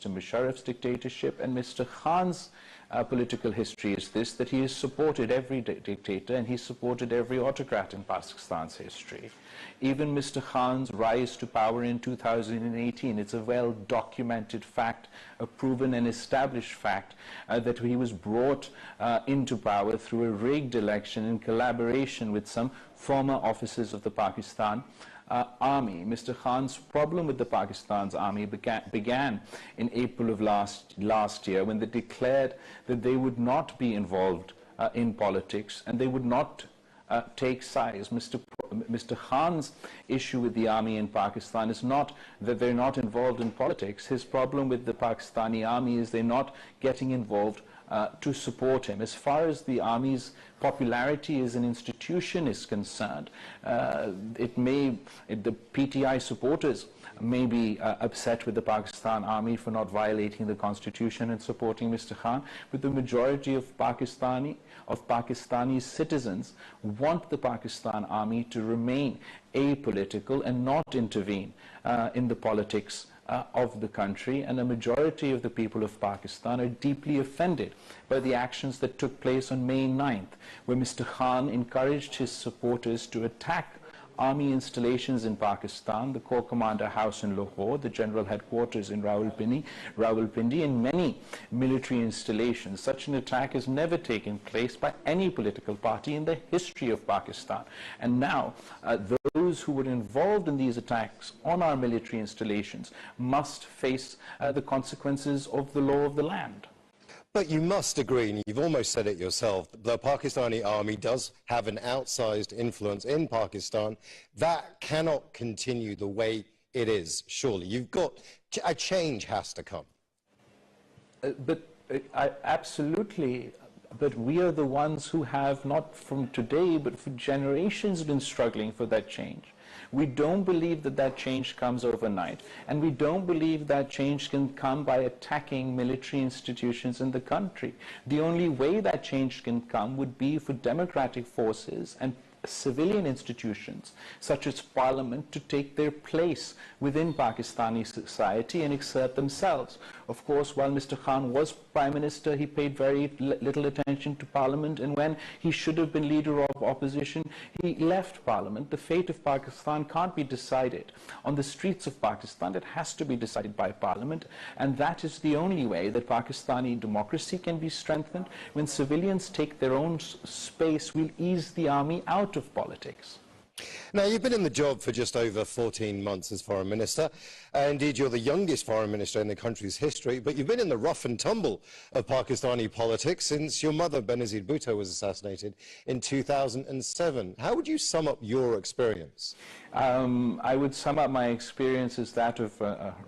Mr. Musharraf's dictatorship, and Mr. Khan's political history is this, that he has supported every dictator and he supported every autocrat in Pakistan's history. Even Mr. Khan's rise to power in 2018, it's a well-documented fact, a proven and established fact, that he was brought into power through a rigged election in collaboration with some former officers of the Pakistan army. Mr. Khan's problem with the Pakistan's army began in April of last year, when they declared that they would not be involved in politics and they would not take sides. Mr. Khan's issue with the army in Pakistan is not that they're not involved in politics. His problem with the Pakistani army is they're not getting involved to support him. As far as the army's popularity as an institution is concerned, the PTI supporters may be upset with the Pakistan army for not violating the constitution and supporting Mr. Khan, but the majority of Pakistani citizens want the Pakistan army to remain apolitical and not intervene in the politics of the country, and a majority of the people of Pakistan are deeply offended by the actions that took place on May 9th, where Mr. Khan encouraged his supporters to attack army installations in Pakistan, the Corps Commander House in Lahore, the General Headquarters in Rawalpindi, and many military installations. Such an attack has never taken place by any political party in the history of Pakistan. And now, those who were involved in these attacks on our military installations must face the consequences of the law of the land. But you must agree, and you've almost said it yourself, the Pakistani army does have an outsized influence in Pakistan. That cannot continue the way it is, surely. You've got, a change has to come. Absolutely. But we are the ones who have, not from today, but for generations been struggling for that change. We don't believe that that change comes overnight, and we don't believe that change can come by attacking military institutions in the country. The only way that change can come would be for democratic forces and civilian institutions such as parliament to take their place within Pakistani society and exert themselves. Of course, while Mr. Khan was Prime Minister, he paid very little attention to Parliament, and when he should have been leader of opposition, he left Parliament. The fate of Pakistan can't be decided on the streets of Pakistan. It has to be decided by Parliament, and that is the only way that Pakistani democracy can be strengthened. When civilians take their own space, we'll ease the army out of politics. Now, you've been in the job for just over 14 months as Foreign Minister. Indeed, you're the youngest Foreign Minister in the country's history, but you've been in the rough and tumble of Pakistani politics since your mother, Benazir Bhutto, was assassinated in 2007. How would you sum up your experience? I would sum up my experience as that of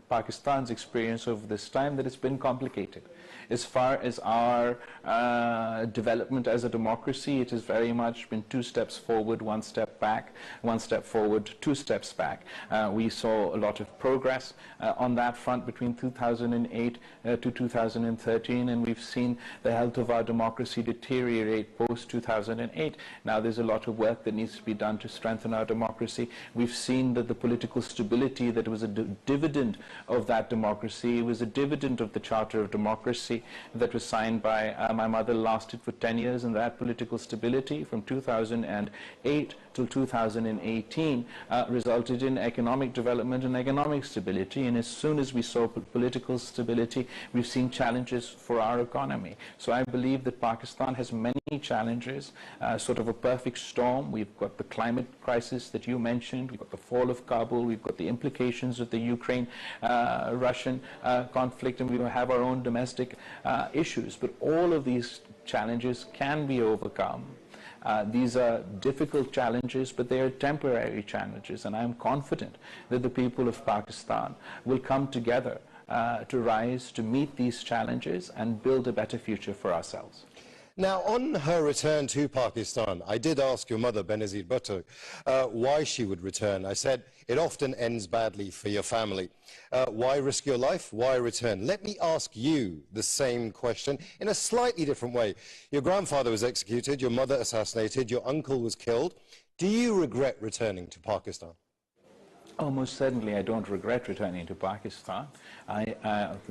Pakistan's experience over this time, that it's been complicated. As far as our development as a democracy, it has very much been 2 steps forward, 1 step back, 1 step forward, 2 steps back. We saw a lot of progress on that front between 2008 to 2013, and we've seen the health of our democracy deteriorate post-2008. Now there's a lot of work that needs to be done to strengthen our democracy. We've seen that the political stability that was a dividend of that democracy, was a dividend of the Charter of Democracy that was signed by my mother, lasted for 10 years, and that political stability from 2008 till 2018 resulted in economic development and economic stability. And as soon as we saw political stability, we've seen challenges for our economy. So I believe that Pakistan has many challenges, sort of a perfect storm. We've got the climate crisis that you mentioned, we've got the fall of Kabul, we've got the implications of the Ukraine-Russian conflict, and we have our own domestic issues. But all of these challenges can be overcome. These are difficult challenges, but they are temporary challenges, and I am confident that the people of Pakistan will come together to rise to meet these challenges and build a better future for ourselves. Now, on her return to Pakistan, I did ask your mother, Benazir Bhutto, why she would return. I said, it often ends badly for your family. Why risk your life? Why return? Let me ask you the same question in a slightly different way. Your grandfather was executed, your mother assassinated, your uncle was killed. Do you regret returning to Pakistan? Oh, most certainly, I don't regret returning to Pakistan.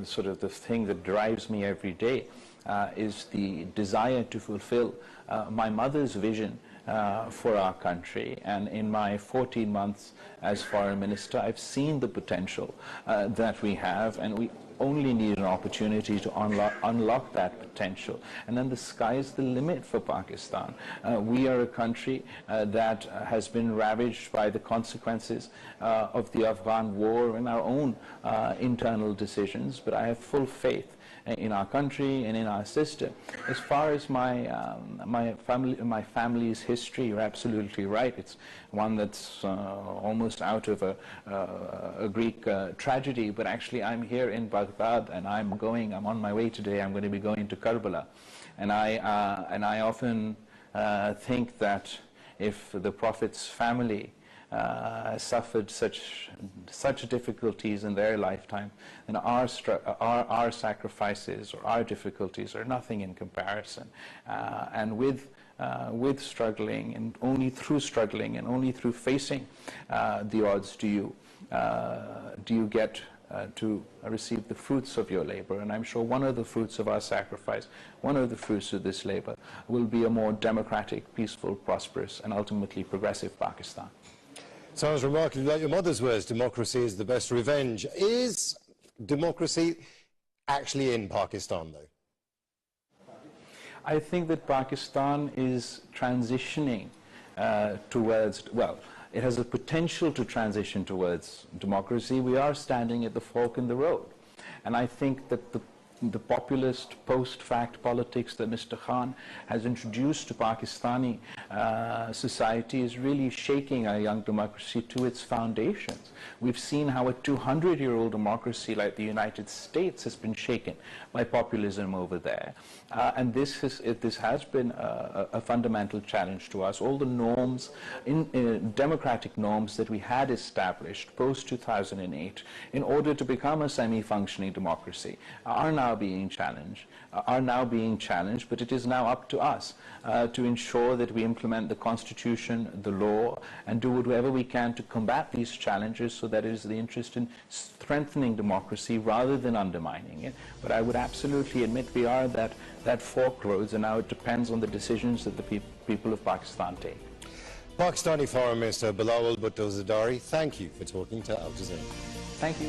Sort of the thing that drives me every day is the desire to fulfill my mother's vision for our country. And in my 14 months as foreign minister, I've seen the potential that we have, and we only need an opportunity to unlock that potential. And then the sky is the limit for Pakistan. We are a country that has been ravaged by the consequences of the Afghan war and our own internal decisions, but I have full faith in our country and in our system. As far as my family's history, you're absolutely right. It's one that's almost out of a Greek tragedy, but actually I'm here in Baghdad, and I'm on my way today. I'm going to be going to Karbala, and I often think that if the Prophet's family suffered such difficulties in their lifetime, then our sacrifices or our difficulties are nothing in comparison. And with struggling, and only through struggling, and only through facing the odds do you get to receive the fruits of your labor. And I'm sure one of the fruits of our sacrifice, one of the fruits of this labor, will be a more democratic, peaceful, prosperous, and ultimately progressive Pakistan. Sounds remarkably like your mother's words, democracy is the best revenge. Is democracy actually in Pakistan, though? I think that Pakistan is transitioning towards, well, it has a potential to transition towards democracy. We are standing at the fork in the road. And I think that the populist post-fact politics that Mr. Khan has introduced to Pakistani society is really shaking our young democracy to its foundations. We've seen how a 200-year-old democracy like the United States has been shaken by populism over there. And this has been a fundamental challenge to us. All the norms, democratic norms that we had established post-2008 in order to become a semi-functioning democracy are now being challenged, but it is now up to us to ensure that we implement the Constitution, the law, and do whatever we can to combat these challenges so that it is the interest in strengthening democracy rather than undermining it. But I would absolutely admit we are at that fork roads, and now it depends on the decisions that the people of Pakistan take. Pakistani Foreign Minister Bilawal Bhutto Zardari, thank you for talking to Al Jazeera. Thank you.